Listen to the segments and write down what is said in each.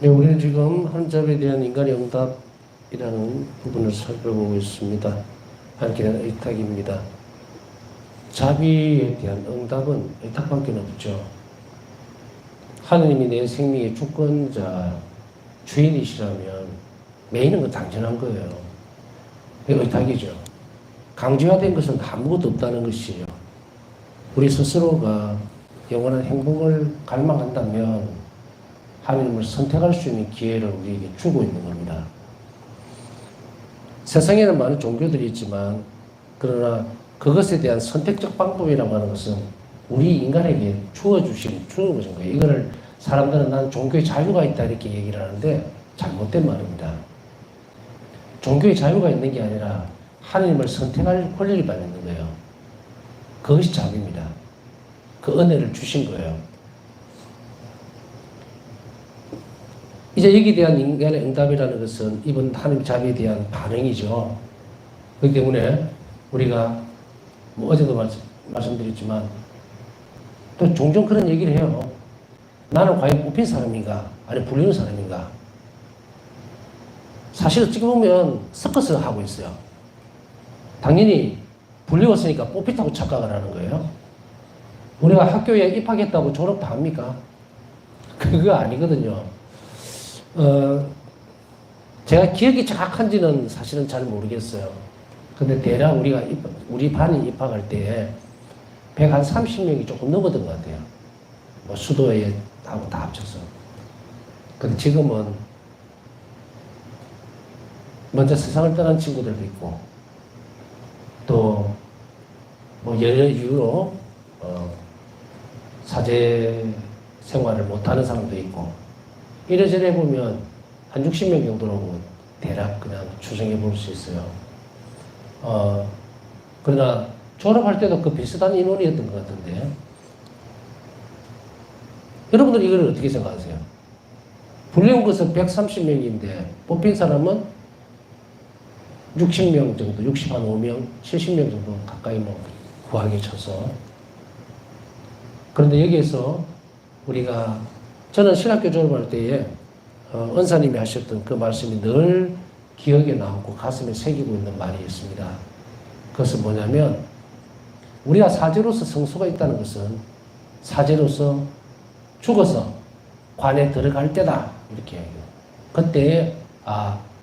네, 우리는 지금 하느님에 대한 인간의 응답이라는 부분을 살펴보고 있습니다. 하나님께 대한 의탁입니다. 자비에 대한 응답은 의탁밖에 없죠. 하느님이 내 생명의 주권자, 주인이시라면 매이는 건 당연한 거예요. 의탁이죠. 강제화된 것은 아무것도 없다는 것이에요. 우리 스스로가 영원한 행복을 갈망한다면 하나님을 선택할 수 있는 기회를 우리에게 주고 있는 겁니다. 세상에는 많은 종교들이 있지만 그러나 그것에 대한 선택적 방법이라고 하는 것은 우리 인간에게 주는 것인 거예요. 이거를 사람들은 난 종교의 자유가 있다 이렇게 얘기를 하는데 잘못된 말입니다. 종교의 자유가 있는 게 아니라 하나님을 선택할 권리를 받는 거예요. 그것이 자비입니다. 그 은혜를 주신 거예요. 이제 여기에 대한 인간의 응답이라는 것은 이번 하나님 자비에 대한 반응이죠. 그렇기 때문에 우리가 어제도 말씀드렸지만 또 종종 그런 얘기를 해요. 나는 과연 뽑힌 사람인가? 아니면 불리는 사람인가? 사실 어떻게 보면 섞어서 하고 있어요. 당연히 불리웠으니까 뽑혔다고 착각을 하는 거예요. 우리가 학교에 입학했다고 졸업 다 합니까? 그거 아니거든요. 제가 기억이 정확한지는 사실은 잘 모르겠어요. 근데 대략 우리 반이 입학할 때 130명이 조금 넘었던 것 같아요. 뭐 수도에 하고 다 합쳐서. 근데 지금은 먼저 세상을 떠난 친구들도 있고, 또 뭐 여러 이유로 사제 생활을 못하는 사람도 있고, 이래저래 보면 한 60명 정도로 대략 그냥 추정해 볼 수 있어요. 그러나 졸업할 때도 그 비슷한 인원이었던 것 같은데, 여러분들 이걸 어떻게 생각하세요? 불리운 것은 130명인데 뽑힌 사람은 60명 정도, 65명, 70명 정도 가까이 뭐 구하게 쳐서. 그런데 여기에서 저는 신학교 졸업할 때에 은사님이 하셨던 그 말씀이 늘 기억에 남고 가슴에 새기고 있는 말이 있습니다. 그것은 뭐냐면 우리가 사제로서 성수가 있다는 것은 사제로서 죽어서 관에 들어갈 때다 이렇게 얘기해요. 그때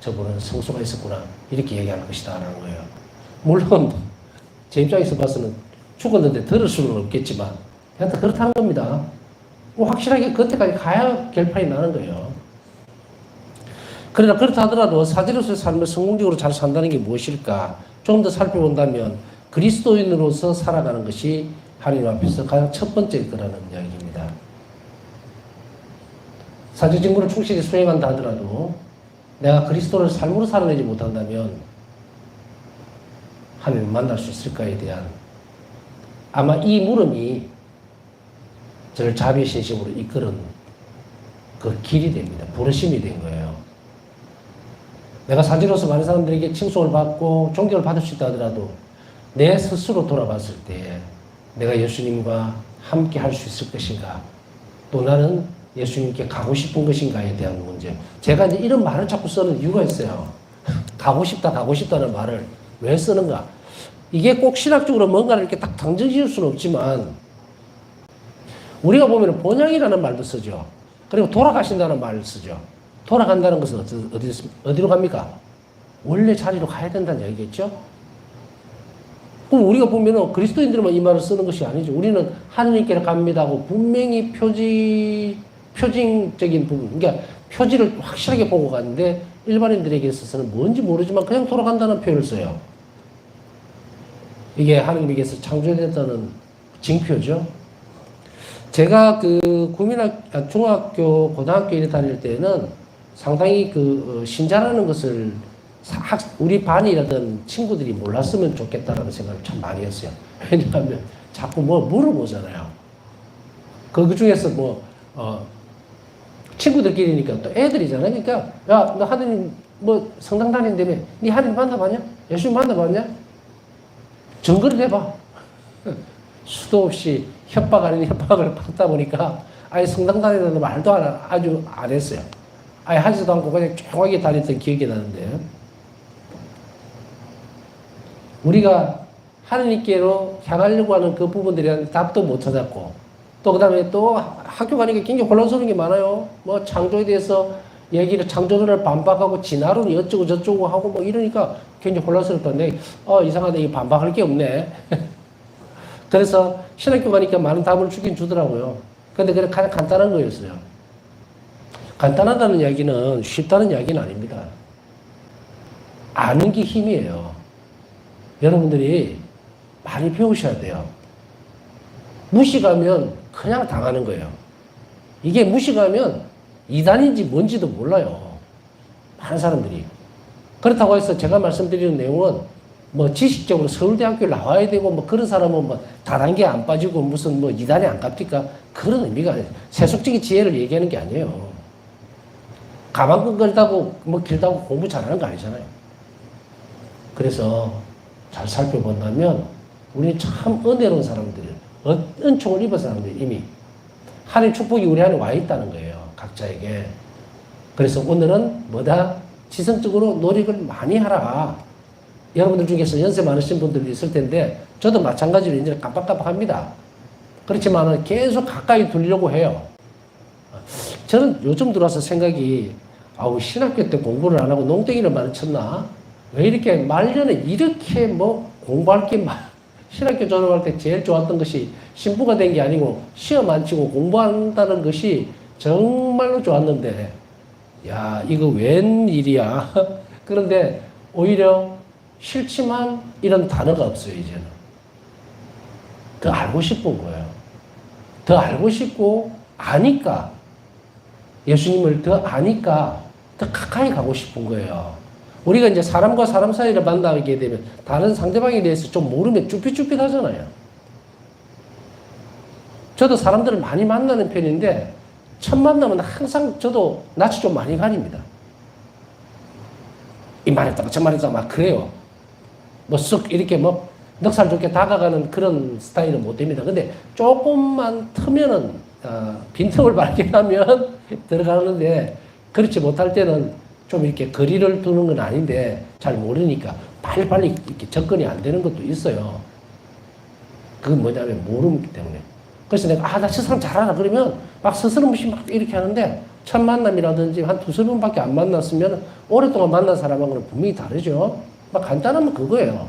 저분은 성수가 있었구나 이렇게 얘기할 것이다 라는 거예요. 물론 제 입장에서 봐서는 죽었는데 들을 수는 없겠지만 하여튼 그렇다는 겁니다. 확실하게 그때까지 가야 결판이 나는 거예요. 그러나 그렇다 하더라도 사제로서의 삶을 성공적으로 잘 산다는 게 무엇일까? 좀 더 살펴본다면 그리스도인으로서 살아가는 것이 하나님 앞에서 가장 첫 번째 거라는 이야기입니다. 사제 직무를 충실히 수행한다 하더라도 내가 그리스도를 삶으로 살아내지 못한다면 하나님을 만날 수 있을까에 대한 아마 이 물음이 저를 자비의 신심으로 이끌은 그 길이 됩니다. 부르심이 된 거예요. 내가 사제로서 많은 사람들에게 칭송을 받고 존경을 받을 수 있다 하더라도 내 스스로 돌아봤을 때 내가 예수님과 함께 할 수 있을 것인가, 또 나는 예수님께 가고 싶은 것인가에 대한 문제. 제가 이제 이런 말을 자꾸 쓰는 이유가 있어요. 가고 싶다는 말을 왜 쓰는가? 이게 꼭 신학적으로 뭔가를 이렇게 딱 당정 지을 수는 없지만 우리가 보면 본향이라는 말도 쓰죠. 그리고 돌아가신다는 말을 쓰죠. 돌아간다는 것은 어디로 갑니까? 원래 자리로 가야 된다는 얘기겠죠? 그럼 우리가 보면 그리스도인들만 이 말을 쓰는 것이 아니죠. 우리는 하느님께로 갑니다 하고 분명히 표징적인 부분, 그러니까 표지를 확실하게 보고 가는데 일반인들에게 있어서는 뭔지 모르지만 그냥 돌아간다는 표현을 써요. 이게 하느님께서 창조됐다는 징표죠. 제가 중학교, 고등학교에 다닐 때는 상당히 신자라는 것을 우리 반이라든 친구들이 몰랐으면 좋겠다라는 생각을 참 많이 했어요. 왜냐하면 자꾸 물어보잖아요. 그 중에서 친구들끼리니까 또 애들이잖아요. 그러니까, 야, 너 하느님 성당 다닌다며? 네 하느님 만나봤냐? 예수님 만나봤냐? 증거를 내봐. 수도 없이 협박 아닌 협박을 받다 보니까 아예 성당 다니는 말도 아주 안 했어요. 아예 하지도 않고 그냥 조용하게 다녔던 기억이 나는데, 우리가 하나님께로 향하려고 하는 그 부분들에 대한 답도 못 찾았고, 또 그 다음에 또 학교 가니까 굉장히 혼란스러운 게 많아요. 뭐 창조에 대해서 얘기를, 창조론을 반박하고 진화론이 어쩌고 저쩌고 하고 뭐 이러니까 굉장히 혼란스럽던데, 이상하다. 이 반박할 게 없네. 그래서 신학교 가니까 많은 답을 주긴 주더라고요. 근데 그게 가장 간단한 거였어요. 간단하다는 이야기는 쉽다는 이야기는 아닙니다. 아는 게 힘이에요. 여러분들이 많이 배우셔야 돼요. 무식하면 그냥 당하는 거예요. 이게 무식하면 이단인지 뭔지도 몰라요. 많은 사람들이. 그렇다고 해서 제가 말씀드리는 내용은 뭐 지식적으로 서울대학교 나와야 되고 뭐 그런 사람은 뭐 다단계 안 빠지고 무슨 뭐 이단에 안 갑니까? 그런 의미가 아니에요. 세속적인 지혜를 얘기하는 게 아니에요. 가방 끈끈하고 뭐 길다고 공부 잘하는 거 아니잖아요. 그래서 잘 살펴본다면 우리는 참 은혜로운 사람들, 은총을 입은 사람들, 이미 하나님의 축복이 우리 안에 와 있다는 거예요. 각자에게. 그래서 오늘은 뭐다? 지성적으로 노력을 많이 하라. 여러분들 중에서 연세 많으신 분들이 있을 텐데 저도 마찬가지로 이제 깜빡깜빡합니다. 그렇지만 계속 가까이 두려고 해요. 저는 요즘 들어와서 생각이, 신학교 때 공부를 안 하고 농땡이를 많이 쳤나? 왜 이렇게 말년에 이렇게 뭐 공부할 게 신학교 졸업할 때 제일 좋았던 것이 신부가 된 게 아니고 시험 안 치고 공부한다는 것이 정말로 좋았는데, 야, 이거 웬일이야. 그런데 오히려 싫지만 이런 단어가 없어요, 이제는. 더 알고 싶은 거예요. 더 알고 싶고, 아니까, 예수님을 더 아니까 더 가까이 가고 싶은 거예요. 우리가 이제 사람과 사람 사이를 만나게 되면 다른 상대방에 대해서 좀 모르면 쭈삣쭈삣 하잖아요. 저도 사람들을 많이 만나는 편인데, 첫 만나면 항상 저도 낯이 좀 많이 가립니다. 이 말했다가 저 말했다가 막 그래요. 뭐 쓱 이렇게 뭐 넉살 좋게 다가가는 그런 스타일은 못 됩니다. 근데 조금만 트면은, 빈틈을 발견하면 들어가는데, 그렇지 못할 때는 좀 이렇게 거리를 두는 건 아닌데 잘 모르니까 빨리빨리 이렇게 접근이 안 되는 것도 있어요. 그건 뭐냐면 모르기 때문에. 그래서 내가 나 저 사람 잘 알아 그러면 막 스스럼없이 막 이렇게 하는데, 첫 만남이라든지 한 두세 번밖에 안 만났으면 오랫동안 만난 사람하고는 분명히 다르죠. 막 간단하면 그거예요.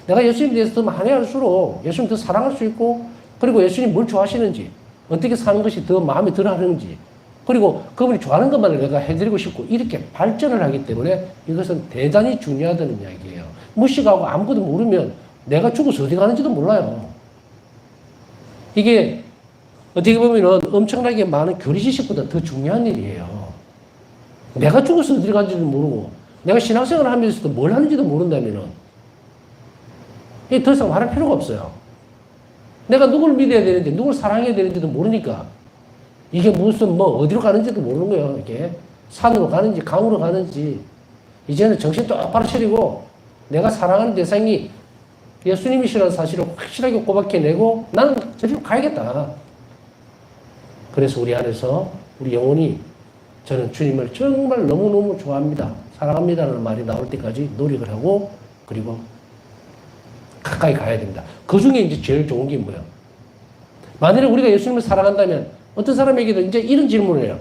내가 예수님에 대해서 더 많이 알수록 예수님 더 사랑할 수 있고, 그리고 예수님 뭘 좋아하시는지, 어떻게 사는 것이 더 마음에 들어 하는지, 그리고 그분이 좋아하는 것만을 내가 해드리고 싶고, 이렇게 발전을 하기 때문에 이것은 대단히 중요하다는 이야기예요. 무식하고 아무것도 모르면 내가 죽어서 어디 가는지도 몰라요. 이게 어떻게 보면 엄청나게 많은 교리 지식보다 더 중요한 일이에요. 내가 죽어서 어디 가는지도 모르고, 내가 신앙생활을 하면서도 뭘 하는지도 모른다면은, 더 이상 말할 필요가 없어요. 내가 누굴 믿어야 되는지, 누굴 사랑해야 되는지도 모르니까, 이게 무슨 뭐 어디로 가는지도 모르는 거예요. 이게 산으로 가는지 강으로 가는지. 이제는 정신 똑바로 차리고 내가 사랑하는 대상이 예수님이시라는 사실을 확실하게 꼬박해내고 나는 저리로 가야겠다. 그래서 우리 안에서 우리 영혼이, 저는 주님을 정말 너무너무 좋아합니다, 사랑합니다라는 말이 나올 때까지 노력을 하고, 그리고 가까이 가야 됩니다. 그 중에 이제 제일 좋은 게 뭐예요? 만약에 우리가 예수님을 사랑한다면 어떤 사람에게도 이제 이런 질문을 해요.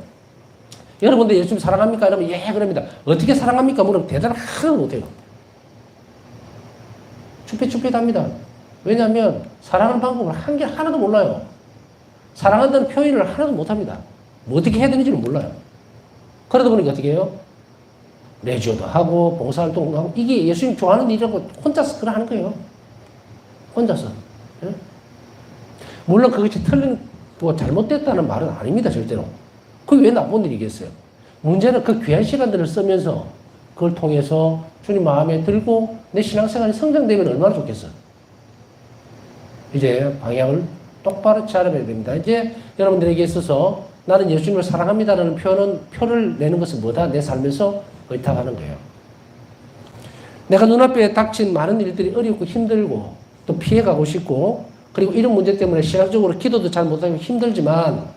여러분들 예수님 사랑합니까? 이러면 예, 그럽니다. 어떻게 사랑합니까? 물으면 대답을 하나도 못해요. 쭈뼛쭈뼛합니다. 왜냐하면 사랑하는 방법을 한 개 하나도 몰라요. 사랑한다는 표현을 하나도 못합니다. 뭐 어떻게 해야 되는지는 몰라요. 그러다 보니까 어떻게 해요? 레지오도 하고 봉사활동도 하고, 이게 예수님 좋아하는 일이라고 혼자서 그걸 하는 거예요. 혼자서. 예? 물론 그것이 틀린, 뭐 잘못됐다는 말은 아닙니다, 절대로. 그게 왜 나쁜 일이겠어요? 문제는 그 귀한 시간들을 쓰면서 그걸 통해서 주님 마음에 들고 내 신앙생활이 성장되면 얼마나 좋겠어. 이제 방향을 똑바로 잡아야 됩니다. 이제 여러분들에게 있어서 나는 예수님을 사랑합니다라는 표를 내는 것은 뭐다? 내 삶에서 의탁하는 거예요. 내가 눈앞에 닥친 많은 일들이 어렵고 힘들고 또 피해가고 싶고, 그리고 이런 문제 때문에 신앙적으로 기도도 잘 못하고 힘들지만,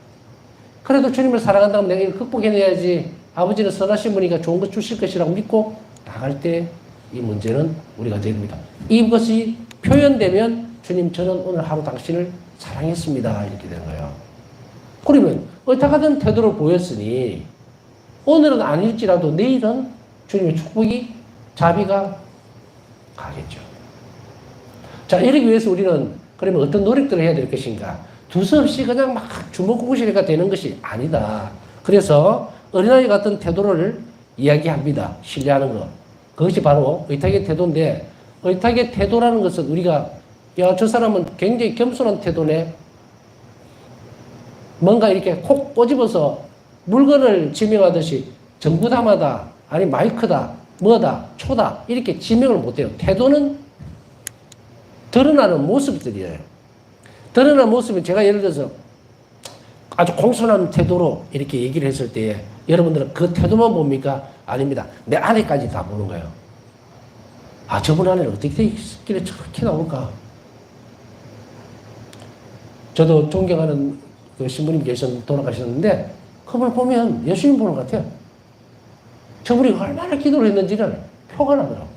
그래도 주님을 사랑한다면 내가 이걸 극복해내야지. 아버지는 선하신 분이니까 좋은 것 주실 것이라고 믿고 나갈 때 이 문제는 우리가 됩니다. 이것이 표현되면 주님 저는 오늘 하루 당신을 사랑했습니다. 이렇게 되는 거예요. 그러면 어떡하든 태도를 보였으니 오늘은 아닐지라도 내일은 주님의 축복이 자비가 가겠죠. 자, 이러기 위해서 우리는 그러면 어떤 노력들을 해야 될 것인가? 두서없이 그냥 막 주먹구구시가 되는 것이 아니다. 그래서 어린아이 같은 태도를 이야기합니다. 신뢰하는 것. 그것이 바로 의탁의 태도인데, 의탁의 태도라는 것은 우리가 야, 저 사람은 굉장히 겸손한 태도네. 뭔가 이렇게 콕 꼬집어서 물건을 지명하듯이 정부담하다, 아니 마이크다, 뭐다, 초다 이렇게 지명을 못해요. 태도는 드러나는 모습들이에요. 드러나는 모습은 제가 예를 들어서 아주 공손한 태도로 이렇게 얘기를 했을 때에 여러분들은 그 태도만 봅니까? 아닙니다. 내 안에까지 다 보는 거예요. 아, 저분 안에는 어떻게 있길래 저렇게 나올까? 저도 존경하는 그 신부님 돌아가셨는데 그걸 보면 예수님 보는 것 같아요. 저분이 얼마나 기도를 했는지를 표가 나더라고요.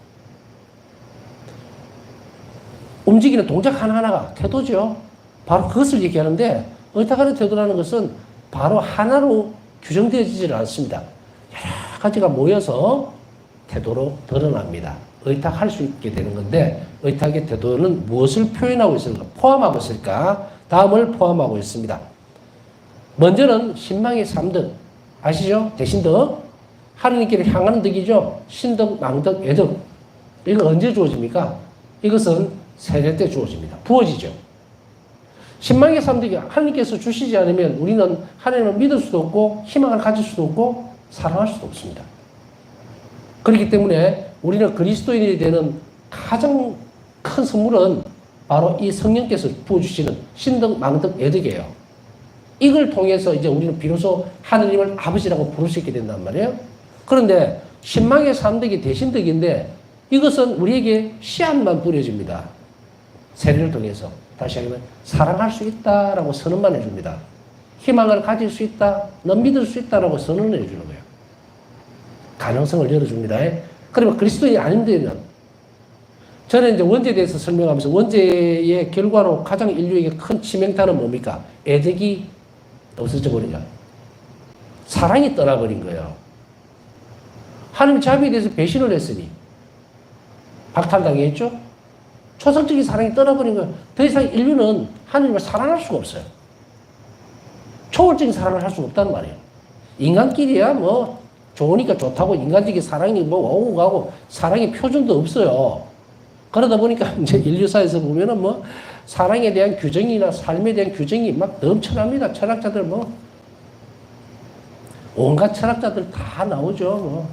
움직이는 동작 하나하나가 태도죠. 바로 그것을 얘기하는데 의탁하는 태도라는 것은 바로 하나로 규정되어지질 않습니다. 여러 가지가 모여서 태도로 드러납니다. 의탁할 수 있게 되는 건데 의탁의 태도는 무엇을 표현하고 있을까? 포함하고 있을까? 다음을 포함하고 있습니다. 먼저는 신망의 3덕 아시죠? 대신덕 하느님께를 향하는 덕이죠. 신덕, 망덕, 애덕. 이거 언제 주어집니까? 이것은 세례 때 주어집니다. 부어지죠. 신망의 3덕이 하느님께서 주시지 않으면 우리는 하나님을 믿을 수도 없고 희망을 가질 수도 없고 사랑할 수도 없습니다. 그렇기 때문에 우리는 그리스도인이 되는 가장 큰 선물은 바로 이 성령께서 부어주시는 신덕, 망덕, 애덕이에요. 이걸 통해서 이제 우리는 비로소 하느님을 아버지라고 부를 수 있게 된단 말이에요. 그런데 신망의 3덕이 대신덕인데 이것은 우리에게 씨앗만 뿌려집니다. 세례를 통해서. 다시 하면 사랑할 수 있다라고 선언만 해줍니다. 희망을 가질 수 있다, 넌 믿을 수 있다라고 선언을 해주는 거예요. 가능성을 열어줍니다. 그러면 그리스도인이 아닌데는 저는 이제 원죄에 대해서 설명하면서 원죄의 결과로 가장 인류에게 큰 치명타는 뭡니까? 애덕이 없어져 버리냐. 사랑이 떠나버린 거예요. 하나님 자비에 대해서 배신을 했으니 박탈당했죠? 초상적인 사랑이 떠나버린 거예요. 더 이상 인류는 하나님을 사랑할 수가 없어요. 초월적인 사랑을 할 수가 없다는 말이에요. 인간끼리야 뭐 좋으니까 좋다고 인간적인 사랑이 뭐 오고 가고 사랑의 표준도 없어요. 그러다 보니까 이제 인류사에서 보면은 뭐 사랑에 대한 규정이나 삶에 대한 규정이 막 넘쳐납니다. 철학자들 뭐 온갖 철학자들 다 나오죠. 뭐.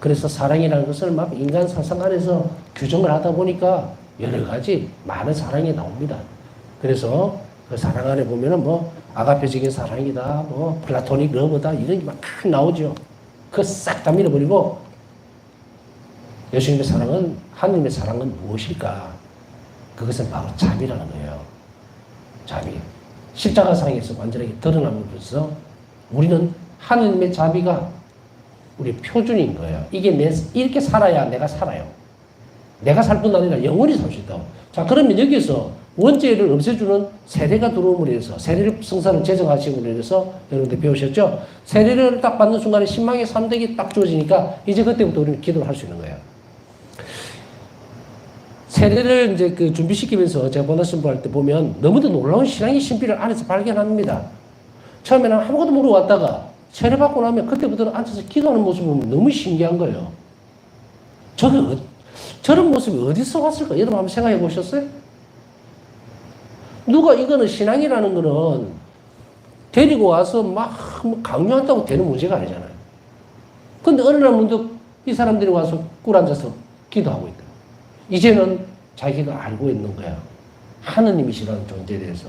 그래서 사랑이라는 것을 막 인간 사상 안에서 규정을 하다 보니까 여러 가지 많은 사랑이 나옵니다. 그래서 그 사랑 안에 보면은 뭐 아가페적인 사랑이다, 뭐 플라토닉 러브다 이런 게 막 나오죠. 그거 싹 다 밀어버리고 예수님의 사랑은 하느님의 사랑은 무엇일까? 그것은 바로 자비라는 거예요. 자비. 십자가상에서 완전하게 드러나면서 우리는 하느님의 자비가 우리 표준인 거예요. 이게 이렇게 살아야 내가 살아요. 내가 살 뿐 아니라 영원히 살 수 있다고. 자, 그러면 여기서 원죄를 없애주는 세례가 들어옴으로 해서 세례를 성사를 제정하시고 해서 여러분들 배우셨죠? 세례를 딱 받는 순간에 신망의 3덕이 딱 주어지니까 이제 그때부터 우리는 기도를 할 수 있는 거예요. 세례를 이제 그 준비시키면서 제가 보너스부 할 때 보면 너무도 놀라운 신앙의 신비를 안에서 발견합니다. 처음에는 아무것도 모르고 왔다가 세례받고 나면 그때부터는 앉아서 기도하는 모습을 보면 너무 신기한 거예요. 저런 모습이 어디서 왔을까? 여러분 한번 생각해 보셨어요? 누가 이거는 신앙이라는 거는 데리고 와서 막 강요한다고 되는 문제가 아니잖아요. 근데 어느 날 문득 이 사람들이 와서 꿀 앉아서 기도하고 있다. 이제는 자기가 알고 있는 거야. 하느님이시라는 존재에 대해서.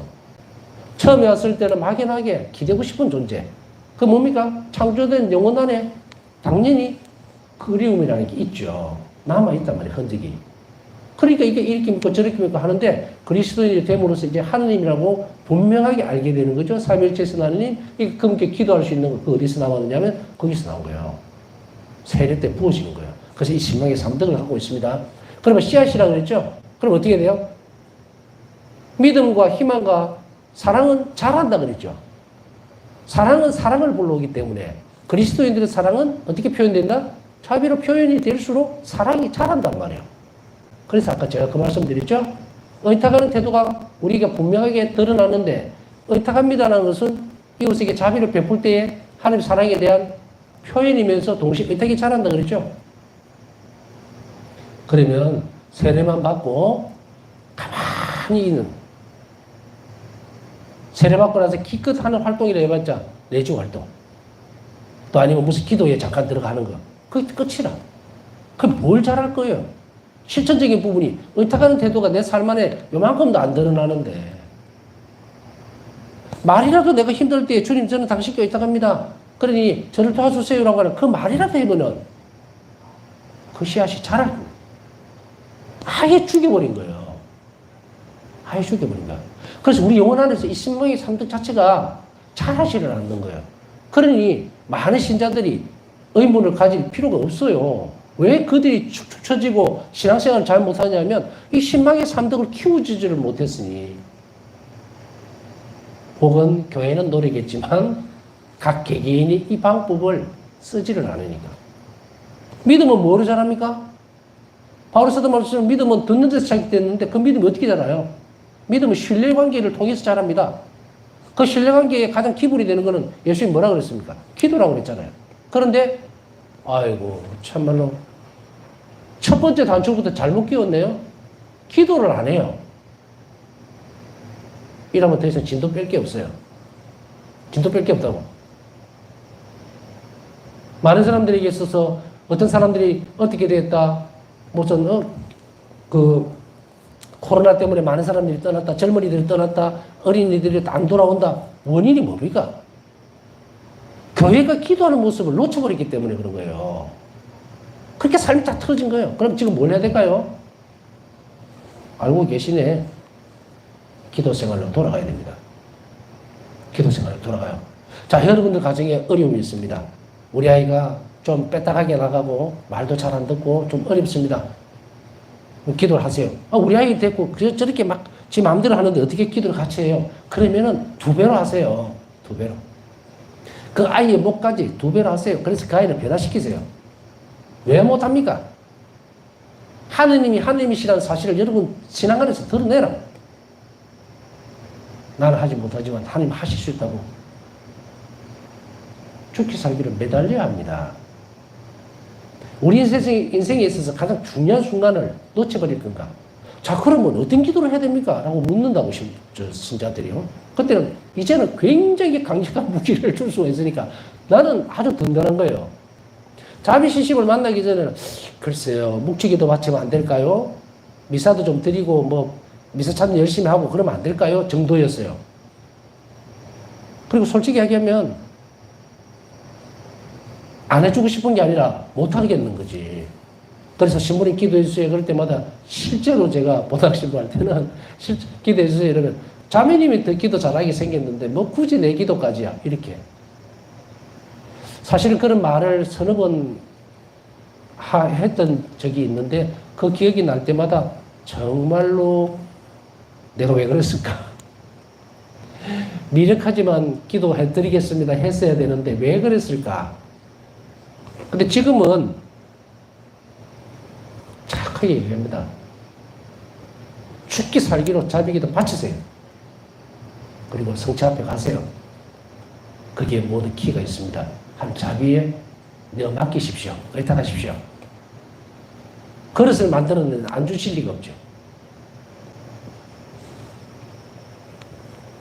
처음에 왔을 때는 막연하게 기대고 싶은 존재. 그 뭡니까? 창조된 영혼 안에 당연히 그리움이라는 게 있죠. 남아있단 말이에요, 흔적이. 그러니까 이게 이렇게 믿고 저렇게 믿고 하는데 그리스도인이 됨으로써 이제 하느님이라고 분명하게 알게 되는 거죠. 삼위일체에서 하느님, 그렇게 기도할 수 있는 거 그 어디서 나왔느냐면 거기서 나온 거예요. 세례 때 부어지는 거예요. 그래서 이 신명의 3덕을 갖고 있습니다. 그러면 씨앗이라고 그랬죠? 그럼 어떻게 돼요? 믿음과 희망과 사랑은 자란다 그랬죠. 사랑은 사랑을 불러오기 때문에 그리스도인들의 사랑은 어떻게 표현된다? 자비로 표현이 될수록 사랑이 자란단 말이에요. 그래서 아까 제가 그 말씀 드렸죠? 의탁하는 태도가 우리가 분명하게 드러나는데 의탁합니다라는 것은 이웃에게 자비를 베풀 때에 하나님 사랑에 대한 표현이면서 동시에 의탁이 자란다 그랬죠? 그러면 세례만 받고 가만히 있는 세례받고 나서 기껏 하는 활동이라 해봤자 내주 활동 또 아니면 무슨 기도에 잠깐 들어가는 거 그게 끝이라. 그럼 뭘 잘할 거예요? 실천적인 부분이 의탁하는 태도가 내 삶 안에 요만큼도 안 드러나는데 말이라도 내가 힘들 때 주님 저는 당신께 의탁합니다. 그러니 저를 도와주세요라고 하는 그 말이라도 해보면 그 씨앗이 자랄 거예요. 아예 죽여버린 거예요. 아예 죽여버린 거예요. 그래서 우리 영혼 안에서 이 신명의 3덕 자체가 자라지를 않는 거예요. 그러니 많은 신자들이 의문을 가질 필요가 없어요. 왜 그들이 축축 처지고 신앙생활을 잘 못하냐면 이 신명의 3덕을 키우지를 못했으니 혹은 교회는 노력했지만 각 개개인이 이 방법을 쓰지를 않으니까. 믿음은 뭐로 자랍니까? 바울서도 말씀처럼 믿음은 듣는 데서 시작됐는데 그 믿음이 어떻게 자라요? 믿음은 신뢰관계를 통해서 자랍니다. 그 신뢰관계의 가장 기본이 되는 것은 예수님이 뭐라 그랬습니까? 기도라고 그랬잖아요. 그런데 아이고 참말로 첫 번째 단추부터 잘못 끼웠네요. 기도를 안 해요. 이러면 더 이상 진도 뺄 게 없어요. 진도 뺄 게 없다고. 많은 사람들에게 있어서 어떤 사람들이 어떻게 됐다. 무슨 코로나 때문에 많은 사람들이 떠났다. 젊은이들이 떠났다. 어린이들이 안 돌아온다. 원인이 뭡니까? 교회가 기도하는 모습을 놓쳐버렸기 때문에 그런 거예요. 그렇게 삶이 다 틀어진 거예요. 그럼 지금 뭘 해야 될까요? 알고 계시네. 기도 생활로 돌아가야 됩니다. 기도 생활로 돌아가요. 자, 여러분들 가정에 어려움이 있습니다. 우리 아이가 좀 빼딱하게 나가고 말도 잘 안 듣고 좀 어렵습니다. 기도를 하세요. 우리 아이 됐고 저렇게 막 지 마음대로 하는데 어떻게 기도를 같이 해요? 그러면은 2배로 하세요. 2배로. 그 아이의 목까지 2배로 하세요. 그래서 그 아이를 변화시키세요. 왜 못합니까? 하느님이 하느님이시라는 사실을 여러분 신앙 안에서 드러내라. 나는 하지 못하지만 하나님 하실 수 있다고. 죽기 살기를 매달려야 합니다. 우리 인생에 있어서 가장 중요한 순간을 놓쳐버릴 건가? 자, 그러면 어떤 기도를 해야 됩니까? 라고 묻는다고, 신자들이요. 그때는, 이제는 굉장히 강력한 무기를 줄 수가 있으니까 나는 아주 든든한 거예요. 자비신심을 만나기 전에는, 글쎄요, 묵지기도 바치면 안 될까요? 미사도 좀 드리고, 미사 찾는 열심히 하고 그러면 안 될까요? 정도였어요. 그리고 솔직히 얘기하면, 안 해주고 싶은 게 아니라 못 하겠는 거지. 그래서 신부님 기도해 주세요. 그럴 때마다 실제로 제가 보닥신부할 때는 기도해 주세요. 이러면 자매님이 더 기도 잘하게 생겼는데 뭐 굳이 내 기도까지야. 이렇게. 사실은 그런 말을 서너 번 했던 적이 있는데 그 기억이 날 때마다 정말로 내가 왜 그랬을까? 미력하지만 기도해 드리겠습니다. 했어야 되는데 왜 그랬을까? 근데 지금은 착하게 얘기합니다. 죽기 살기로 자비기도 바치세요. 그리고 성체 앞에 가세요. 거기에 모든 키가 있습니다. 한 자비에 내어 맡기십시오. 의탁하십시오. 그릇을 만들었는데 안 주실 리가 없죠.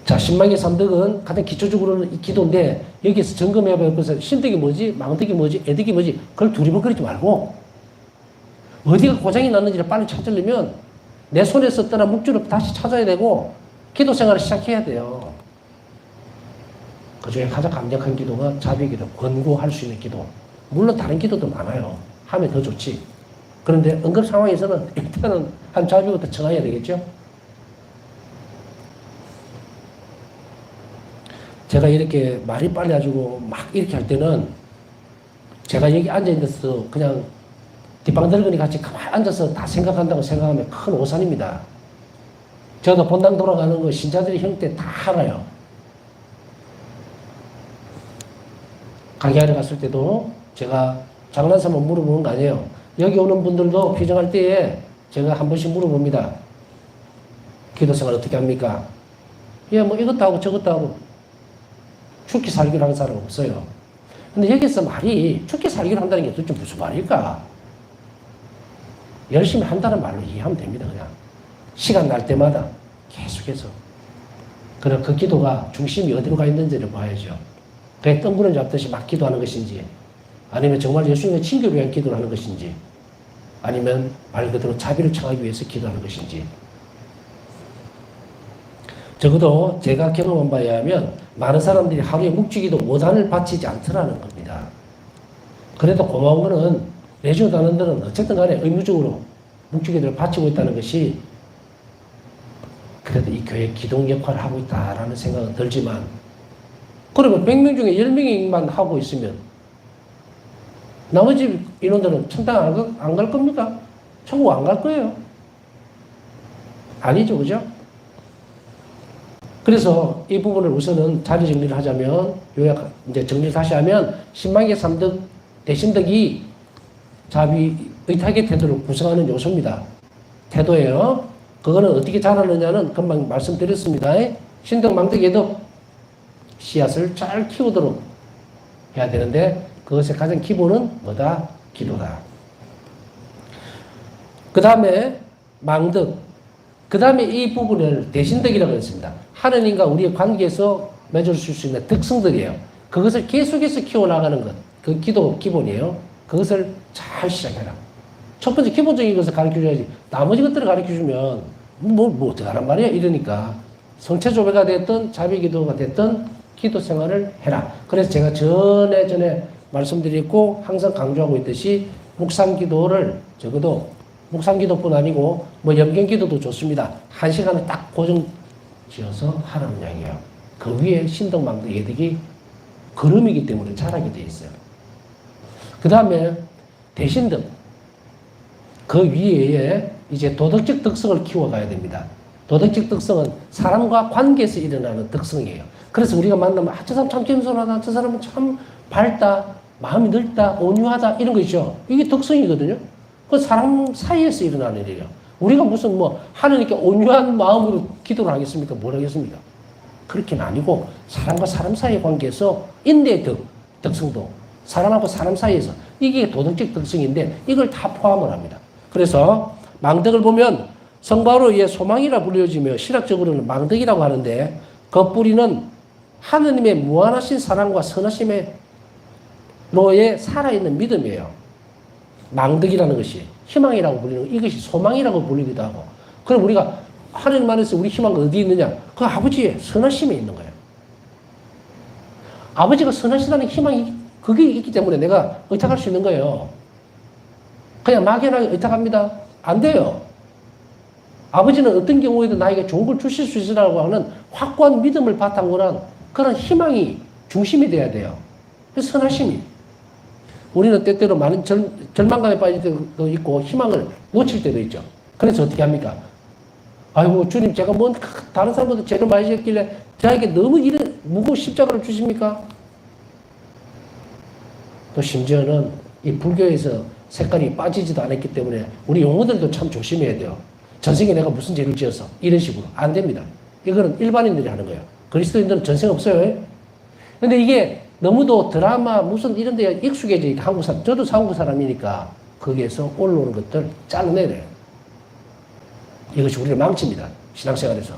자, 신망의 3덕은 가장 기초적으로는 이 기도인데 여기에서 점검해 볼 것은 신덕이 뭐지, 망덕이 뭐지, 애덕이 뭐지 그걸 두리번거리지 말고 어디가 고장이 났는지를 빨리 찾으려면 내 손에 썼더나 묵주를 다시 찾아야 되고 기도 생활을 시작해야 돼요. 그 중에 가장 강력한 기도가 자비기도, 권고할 수 있는 기도. 물론 다른 기도도 많아요. 하면 더 좋지. 그런데 응급 상황에서는 일단은 한 자비부터 청해야 되겠죠. 제가 이렇게 말이 빨라가지고 막 이렇게 할 때는 제가 여기 앉아있어서 그냥 뒷방들거니 같이 가만히 앉아서 다 생각한다고 생각하면 큰 오산입니다. 저도 본당 돌아가는 거 신자들의 형태 다 알아요. 강의하러 갔을 때도 제가 장난삼아 물어보는 거 아니에요. 여기 오는 분들도 피정할 때에 제가 한 번씩 물어봅니다. 기도 생활 어떻게 합니까? 예, 뭐 이것도 하고 저것도 하고. 죽기 살기를 하는 사람 없어요. 근데 여기서 말이 죽기 살기를 한다는 게 도대체 무슨 말일까? 열심히 한다는 말로 이해하면 됩니다. 그냥 시간 날 때마다 계속해서. 그럼 그 기도가 중심이 어디로 가 있는지를 봐야죠. 그게 뜬구름 잡듯이 막 기도하는 것인지, 아니면 정말 예수님의 친교를 위한 기도를 하는 것인지, 아니면 말 그대로 자비를 청하기 위해서 기도하는 것인지. 적어도 제가 경험한 바에 의하면 많은 사람들이 하루에 묵주기도 5단을 바치지 않더라는 겁니다. 그래도 고마운 거는 레지오단원들은 어쨌든 간에 의무적으로 묵주기도를 바치고 있다는 것이 그래도 이 교회 기동 역할을 하고 있다라는 생각은 들지만, 그러면 100명 중에 10명만 하고 있으면 나머지 인원들은 천당 안 갈 겁니까? 천국 안 갈 거예요. 아니죠, 그죠? 그래서 이 부분을 우선은 자리 정리를 하자면, 요약, 이제 정리를 다시 하면, 신망의 3덕, 대신덕이 자비, 의탁의 태도를 구성하는 요소입니다. 태도예요. 그거는 어떻게 자라느냐는 금방 말씀드렸습니다. 신덕, 망덕, 예덕, 씨앗을 잘 키우도록 해야 되는데, 그것의 가장 기본은 뭐다? 기도다. 그 다음에 망덕, 그 다음에 이 부분을 대신덕이라고 했습니다. 하느님과 우리의 관계에서 맺어줄 수 있는 특성들이에요. 그것을 계속해서 키워나가는 것. 그 기도 기본이에요. 그것을 잘 시작해라. 첫 번째 기본적인 것을 가르쳐줘야지. 나머지 것들을 가르쳐주면 어떻게 하란 말이야? 이러니까 성체조배가 됐든 자비기도가 됐든 기도 생활을 해라. 그래서 제가 전에 말씀드렸고 항상 강조하고 있듯이 묵상기도를 적어도 묵상기도뿐 아니고 뭐 염경기도도 좋습니다. 1시간을 딱 고정 지어서 하라는 이야기예요. 그 위에 신덕망덕 예덕이 걸음이기 때문에 자라게 돼 있어요. 그 다음에 대신덕, 그 위에 이제 도덕적 덕성을 키워가야 됩니다. 도덕적 덕성은 사람과 관계에서 일어나는 덕성이에요. 그래서 우리가 만나면 저 사람 참 겸손하다, 저 사람은 참 밝다, 마음이 넓다, 온유하다 이런 거 있죠. 이게 덕성이거든요. 그 사람 사이에서 일어나는 일이에요. 우리가 무슨 하느님께 온유한 마음으로 기도를 하겠습니까? 뭘 하겠습니까? 그렇게는 아니고 사람과 사람 사이의 관계에서 인내의 덕성도 사람하고 사람 사이에서 이게 도덕적 덕성인데 이걸 다 포함을 합니다. 그래서 망덕을 보면 성바로 의해 소망이라 불려지며 신학적으로는 망덕이라고 하는데 그 뿌리는 하느님의 무한하신 사랑과 선하심에 로에 살아있는 믿음이에요. 망덕이라는 것이 희망이라고 불리는 이것이 소망이라고 불리기도 하고. 그럼 우리가 하나님 안에서 우리 희망은 어디 있느냐? 그 아버지의 선하심에 있는 거예요. 아버지가 선하시다는 희망이 그게 있기 때문에 내가 의탁할 수 있는 거예요. 그냥 막연하게 의탁합니다. 안 돼요. 아버지는 어떤 경우에도 나에게 좋은 걸 주실 수 있으라고 하는 확고한 믿음을 바탕으로 한 그런 희망이 중심이 돼야 돼요. 그 선하심이. 우리는 때때로 많은 절망감에 빠질 때도 있고 희망을 놓칠 때도 있죠. 그래서 어떻게 합니까? 아이고 주님 제가 다른 사람보다 죄를 많이 지었길래 저에게 너무 이런 무거운 십자가를 주십니까? 또 심지어는 이 불교에서 색깔이 빠지지도 않았기 때문에 우리 용어들도 참 조심해야 돼요. 전생에 내가 무슨 죄를 지어서 이런 식으로 안 됩니다. 이거는 일반인들이 하는 거예요. 그리스도인들은 전생 없어요. 근데 이게 너무도 드라마 무슨 이런 데 익숙해져 있고 한국 사람, 저도 한국 사람이니까 거기에서 올라오는 것들 잘라내야 돼요. 이것이 우리를 망칩니다. 신앙생활에서.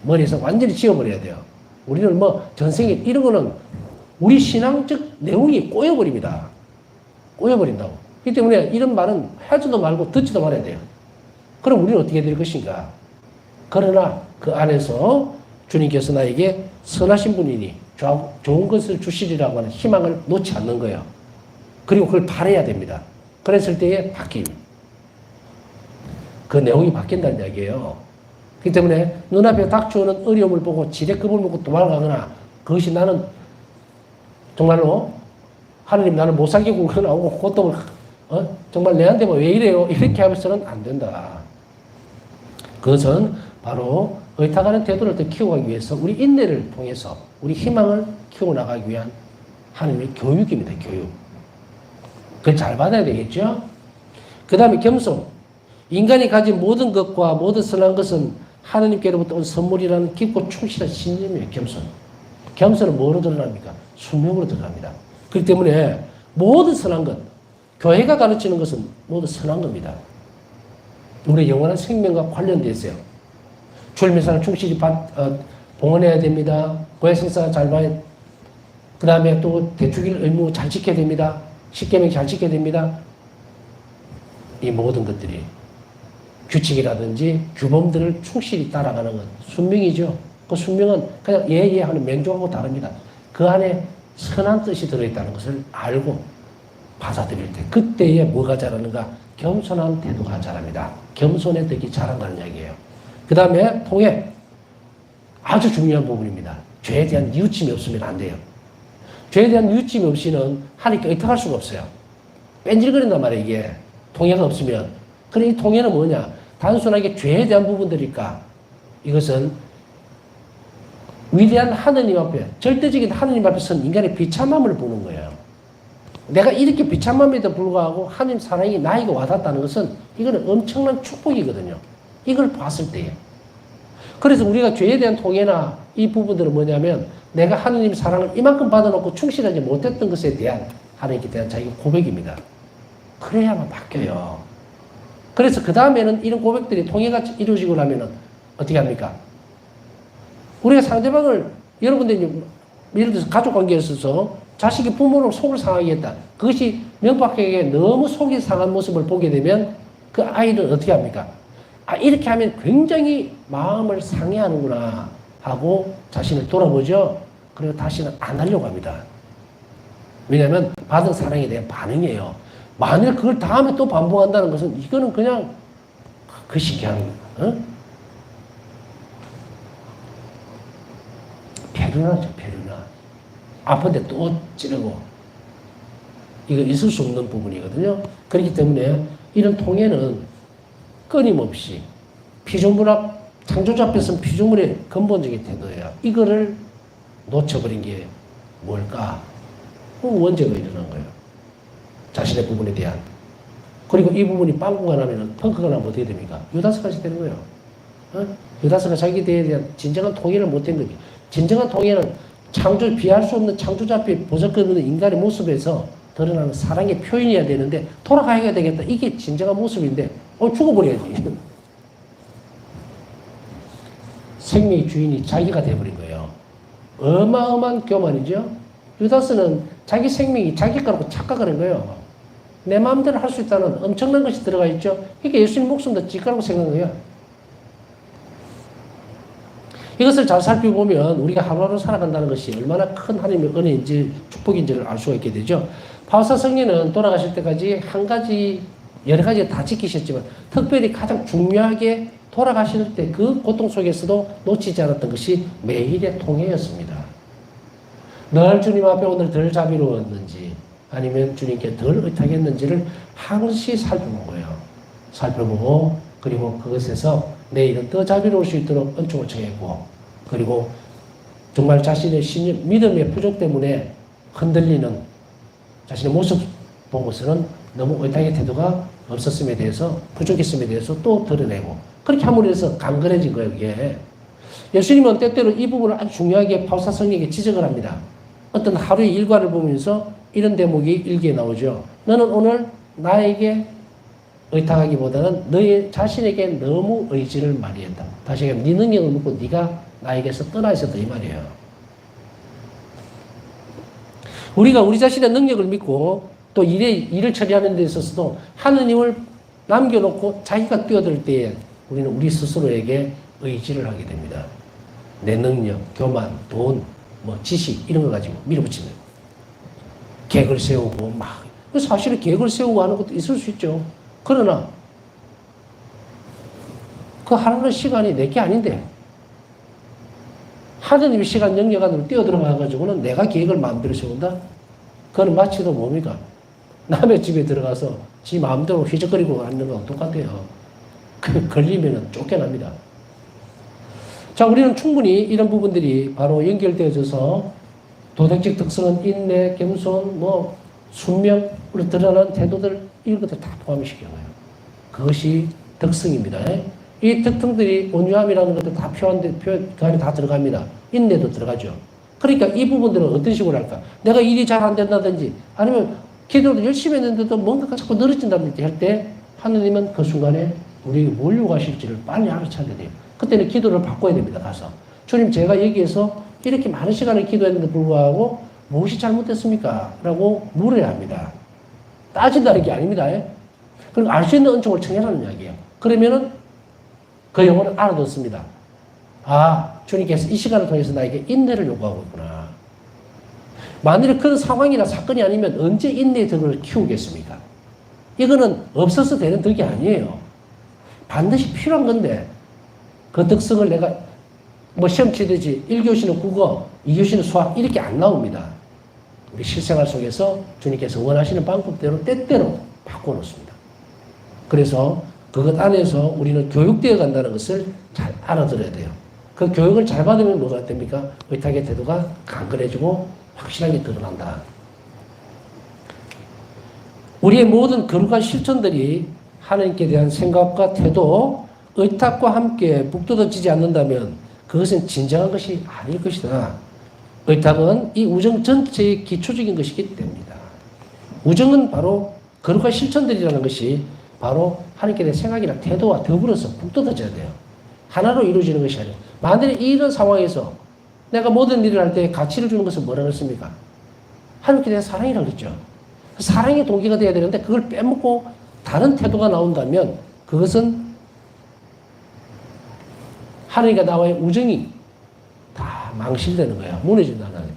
머리에서 완전히 지워버려야 돼요. 우리는 전생에 이런 거는 우리 신앙적 내용이 꼬여버립니다. 꼬여버린다고. 그렇기 때문에 이런 말은 하지도 말고 듣지도 말아야 돼요. 그럼 우리는 어떻게 될 것인가? 그러나 그 안에서 주님께서 나에게 선하신 분이니 좋은 것을 주시리라고 하는 희망을 놓지 않는 거예요. 그리고 그걸 바라야 됩니다. 그랬을 때에 바뀜. 그 내용이 바뀐다는 이야기예요. 그렇기 때문에 눈앞에 닥쳐오는 어려움을 보고 지레급을 먹고 도망가거나 그것이 나는 정말로 하느님 나를 못 살게 굴고 나오고 고통을 정말 내한테 뭐 왜 이래요? 이렇게 하면서는 안 된다. 그것은 바로 의탁하는 태도를 더 키워가기 위해서 우리 인내를 통해서 우리 희망을 키워나가기 위한 하나님의 교육입니다. 교육. 그걸 잘 받아야 되겠죠? 그 다음에 겸손. 인간이 가진 모든 것과 모든 선한 것은 하나님께로부터 온 선물이라는 깊고 충실한 신념이에요. 겸손. 겸손은 뭐로 드러납니까? 순명으로 드러납니다. 그렇기 때문에 모든 선한 것, 교회가 가르치는 것은 모두 선한 겁니다. 우리의 영원한 생명과 관련되어 있어요. 주일미사를 충실히 봉헌해야 됩니다. 고해성사 잘 봐야, 그 다음에 또 대축일 의무 잘 지켜야 됩니다. 십계명 잘 지켜야 됩니다. 이 모든 것들이 규칙이라든지 규범들을 충실히 따라가는 것, 순명이죠. 그 순명은 그냥 예예 하는 맹조하고 다릅니다. 그 안에 선한 뜻이 들어있다는 것을 알고 받아들일 때 그때에 뭐가 자라는가? 겸손한 태도가 자랍니다. 겸손의 덕이 자란다는 이야기예요. 그 다음에 통해 아주 중요한 부분입니다. 죄에 대한 뉘우침이 없으면 안 돼요. 죄에 대한 뉘우침이 없이는 하나님께 의탁할 수가 없어요. 뺀질거린단 말이에요. 이게 통해가 없으면. 그래 이 통해는 뭐냐? 단순하게 죄에 대한 부분들일까? 이것은 위대한 하느님 앞에, 절대적인 하느님 앞에 선 인간의 비참함을 보는 거예요. 내가 이렇게 비참함에도 불구하고 하느님 사랑이 나에게 와닿았다는 것은 이거는 엄청난 축복이거든요. 이걸 봤을 때에. 그래서 우리가 죄에 대한 통해나 이 부분들은 뭐냐면 내가 하느님 사랑을 이만큼 받아놓고 충실하지 못했던 것에 대한 하느님께 대한 자기 고백입니다. 그래야만 바뀌어요. 그래서 그 다음에는 이런 고백들이 통해가 이루어지고 나면은 어떻게 합니까? 우리가 상대방을, 여러분들이 예를 들어서 가족관계에 있어서 자식이 부모를 속을 상하게 했다. 그것이 명백하게 너무 속이 상한 모습을 보게 되면 그 아이는 어떻게 합니까? 아, 이렇게 하면 굉장히 마음을 상해하는구나 하고 자신을 돌아보죠. 그리고 다시는 안 하려고 합니다. 왜냐하면 받은 사랑에 대한 반응이에요. 만일 그걸 다음에 또 반복한다는 것은 이거는 그냥 그것이 그냥 페루나죠. 페루나. 아픈데 또 찌르고 이거 있을 수 없는 부분이거든요. 그렇기 때문에 이런 통해는 끊임없이 피조물학 창조주 앞에서는 피조물의 근본적인 태도예요. 이거를 놓쳐버린 게 뭘까? 원죄가 일어난 거예요. 자신의 부분에 대한. 그리고 이 부분이 빵꾸가 나면 펑크가 나면 어떻게 됩니까? 유다스같이 되는 거예요. 유다스가 자기에 대한 진정한 통일을 못한 거지. 진정한 통일은 창조, 비할 수 없는 창조자 앞에 보석거리는 인간의 모습에서 드러나는 사랑의 표현이어야 되는데 돌아가야 되겠다. 이게 진정한 모습인데 죽어버려야지. 생명의 주인이 자기가 돼버린 거예요. 어마어마한 교만이죠. 유다스는 자기 생명이 자기 거라고 착각하는 거예요. 내 마음대로 할 수 있다는 엄청난 것이 들어가 있죠. 이게 예수님 목숨도 지 거라고 생각한 거예요. 이것을 잘 살펴보면 우리가 하루하루 살아간다는 것이 얼마나 큰 하나님의 은혜인지 축복인지를 알 수가 있게 되죠. 바오사 성령은 돌아가실 때까지 한 가지, 여러 가지 다 지키셨지만 특별히 가장 중요하게 돌아가실 때 그 고통 속에서도 놓치지 않았던 것이 매일의 통해였습니다. 늘 주님 앞에 오늘 덜 자비로웠는지 아니면 주님께 덜 의탁했는지를 항시 살펴본 거예요. 살펴보고 그리고 그것에서 내일은 더 자비로울 수 있도록 은총을 청했고 그리고 정말 자신의 신념, 믿음의 부족 때문에 흔들리는 자신의 모습 보고서는 너무 의탁의 태도가 없었음에 대해서 부족했음에 대해서 또 드러내고 그렇게 함으로 해서 강건해진 거예요. 이게. 예수님은 때때로 이 부분을 아주 중요하게 바오사 성령에게 지적을 합니다. 어떤 하루의 일과를 보면서 이런 대목이 일기에 나오죠. 너는 오늘 나에게 의탁하기보다는 너의 자신에게 너무 의지를 많이 했다. 다시 얘기하면 네 능력을 묻고 네가 나에게서 떠나 있었다 이 말이에요. 우리가 우리 자신의 능력을 믿고 또 일을 처리하는 데 있어서도 하느님을 남겨놓고 자기가 뛰어들 때에 우리는 우리 스스로에게 의지를 하게 됩니다. 내 능력, 교만, 돈, 지식 이런 거 가지고 밀어붙이는 계획을 세우고 사실은 계획을 세우고 하는 것도 있을 수 있죠. 그러나 그 하루는 시간이 내게 아닌데 하느님의 시간 영역 안으로 뛰어들어가가지고는 내가 계획을 마음대로 세운다? 그건 마치도 뭡니까? 남의 집에 들어가서 지 마음대로 휘적거리고 앉는 거랑 똑같아요. 걸리면 쫓겨납니다. 자, 우리는 충분히 이런 부분들이 바로 연결되어져서 도덕적 특성은 인내, 겸손, 순명으로 드러나는 태도들, 이런 것들 다 포함시켜요. 그것이 덕성입니다. 이 특성들이 온유함이라는 것도 다 그 안에 다 들어갑니다. 인내도 들어가죠. 그러니까 이 부분들은 어떤 식으로 할까? 내가 일이 잘 안 된다든지 아니면 기도를 열심히 했는데도 뭔가가 자꾸 늘어진다든지 할 때 하느님은 그 순간에 우리에게 뭘 요구하실지를 빨리 알아차려야 돼요. 그때는 기도를 바꿔야 됩니다. 가서 주님, 제가 여기에서 이렇게 많은 시간을 기도했는데 불구하고 무엇이 잘못됐습니까? 라고 물어야 합니다. 따진다는 게 아닙니다. 그럼 알 수 있는 은총을 청해라는 이야기예요. 그러면은 그 영혼은 알아듣습니다. 아, 주님께서 이 시간을 통해서 나에게 인내를 요구하고 있구나. 만일에 그런 상황이나 사건이 아니면 언제 인내의 덕을 키우겠습니까? 이거는 없어서 되는 덕이 아니에요. 반드시 필요한 건데 그 덕성을 내가 시험 치듯이 1교시는 국어, 2교시는 수학 이렇게 안 나옵니다. 우리 실생활 속에서 주님께서 원하시는 방법대로 때때로 바꿔놓습니다. 그래서 그것 안에서 우리는 교육되어 간다는 것을 잘 알아들어야 돼요. 그 교육을 잘 받으면 뭐가 됩니까? 의탁의 태도가 강건해지고 확실하게 드러난다. 우리의 모든 거룩한 실천들이 하나님께 대한 생각과 태도, 의탁과 함께 북돋아지지 않는다면 그것은 진정한 것이 아닐 것이다. 의탁은 이 우정 전체의 기초적인 것이기 때문이다. 우정은 바로 거룩한 실천들이라는 것이 바로 하나님께 대한 생각이나 태도와 더불어서 북돋아져야 돼요. 하나로 이루어지는 것이 아니에요. 만약에 이런 상황에서 내가 모든 일을 할 때 가치를 주는 것은 뭐라고 했습니까? 하나님께 대한 사랑이라고 했죠. 사랑의 동기가 돼야 되는데 그걸 빼먹고 다른 태도가 나온다면 그것은 하나님과 나와의 우정이 다 망실되는 거예요. 무너진다는 거예요.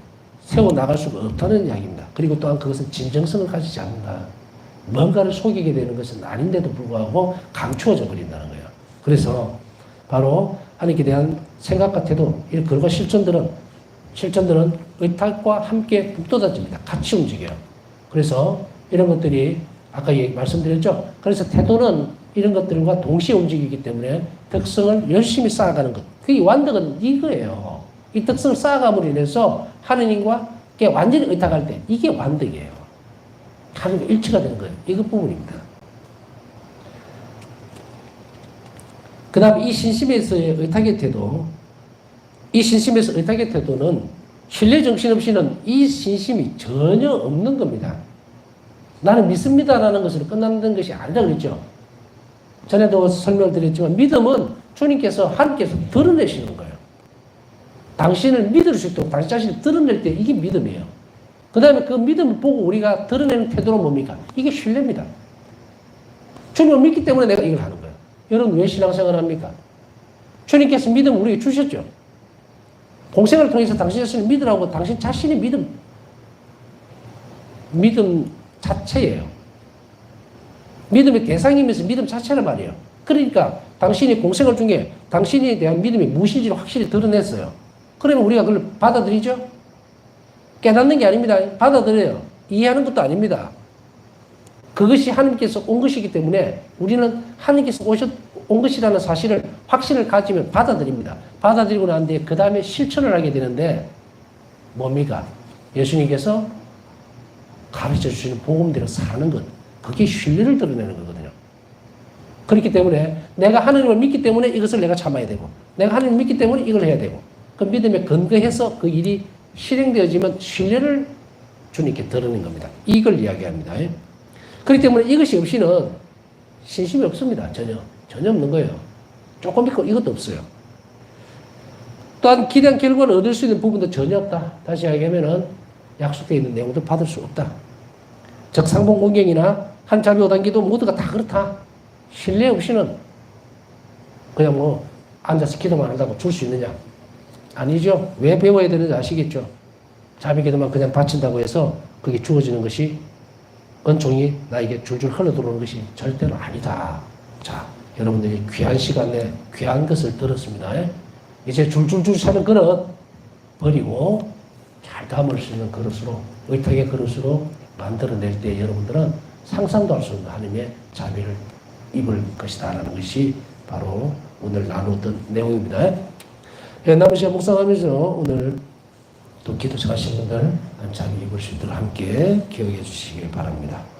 세워나갈 수가 없다는 이야기입니다. 그리고 또한 그것은 진정성을 가지지 않는다. 뭔가를 속이게 되는 것은 아닌데도 불구하고 감추어져 버린다는 거예요. 그래서 바로 하나님께 대한 생각과 태도, 이 거룩한 실천들은 의탁과 함께 북돋아집니다. 같이 움직여요. 그래서 이런 것들이 아까 말씀드렸죠. 그래서 태도는 이런 것들과 동시에 움직이기 때문에 덕성을 열심히 쌓아가는 것. 그게 완덕은 이거예요. 이 덕성을 쌓아감으로 인해서 하느님과 완전히 의탁할 때 이게 완덕이에요. 하나님과 일치가 되는 거예요. 이것 부분입니다. 그 다음에 이 신심에서의 의탁의 태도, 이 신심에서 의탁의 태도는 신뢰 정신 없이는 이 신심이 전혀 없는 겁니다. 나는 믿습니다라는 것으로 끝나는 것이 아니라 그랬죠. 전에도 설명을 드렸지만 믿음은 주님께서 하나님께서 드러내시는 거예요. 당신을 믿을 수 있도록 당신 자신을 드러낼 때 이게 믿음이에요. 그 다음에 그 믿음을 보고 우리가 드러내는 태도는 뭡니까? 이게 신뢰입니다. 주님을 믿기 때문에 내가 이걸 하는 거예요. 여러분 왜 신앙생활을 합니까? 주님께서 믿음을 우리에게 주셨죠. 공생을 통해서 당신 자신을 믿으라고 당신 자신이 믿음 자체예요. 믿음의 대상이면서 믿음 자체란 말이에요. 그러니까 당신이 공생을 중에 당신에 대한 믿음이 무엇인지를 확실히 드러냈어요. 그러면 우리가 그걸 받아들이죠? 깨닫는 게 아닙니다. 받아들여요. 이해하는 것도 아닙니다. 그것이 하나님께서 온 것이기 때문에 우리는 하나님께서 온 것이라는 사실을 확신을 가지면 받아들입니다. 받아들이고 난 뒤에 그 다음에 실천을 하게 되는데 뭡니까? 예수님께서 가르쳐 주시는 복음대로 사는 것. 그게 신뢰를 드러내는 거거든요. 그렇기 때문에 내가 하나님을 믿기 때문에 이것을 내가 참아야 되고 내가 하나님을 믿기 때문에 이걸 해야 되고 그 믿음에 근거해서 그 일이 실행되어지면 신뢰를 주님께 드러내는 겁니다. 이걸 이야기합니다. 그렇기 때문에 이것이 없이는 신심이 없습니다. 전혀 없는 거예요. 조금 있고 이것도 없어요. 또한 기대한 결과를 얻을 수 있는 부분도 전혀 없다. 다시 이야기하면은 약속되어 있는 내용도 받을 수 없다. 적상봉 공경이나 한자비 5단계도 모두가 다 그렇다. 신뢰 없이는 그냥 앉아서 기도만 한다고 줄 수 있느냐? 아니죠. 왜 배워야 되는지 아시겠죠? 자비 기도만 그냥 바친다고 해서 그게 주어지는 것이 은총이 나에게 줄줄 흘러 들어오는 것이 절대로 아니다. 자, 여러분들이 귀한 시간에 귀한 것을 들었습니다. 이제 줄줄줄 차는 그릇 버리고 잘 담을 수 있는 그릇으로, 의탁의 그릇으로 만들어낼 때 여러분들은 상상도 할 수 없는 하나님의 자비를 입을 것이다라는 것이 바로 오늘 나누었던 내용입니다. 남은 시간 묵상하면서 오늘 또 기도 시작하신 분들 자비 입을 수 있도록 함께 기억해 주시길 바랍니다.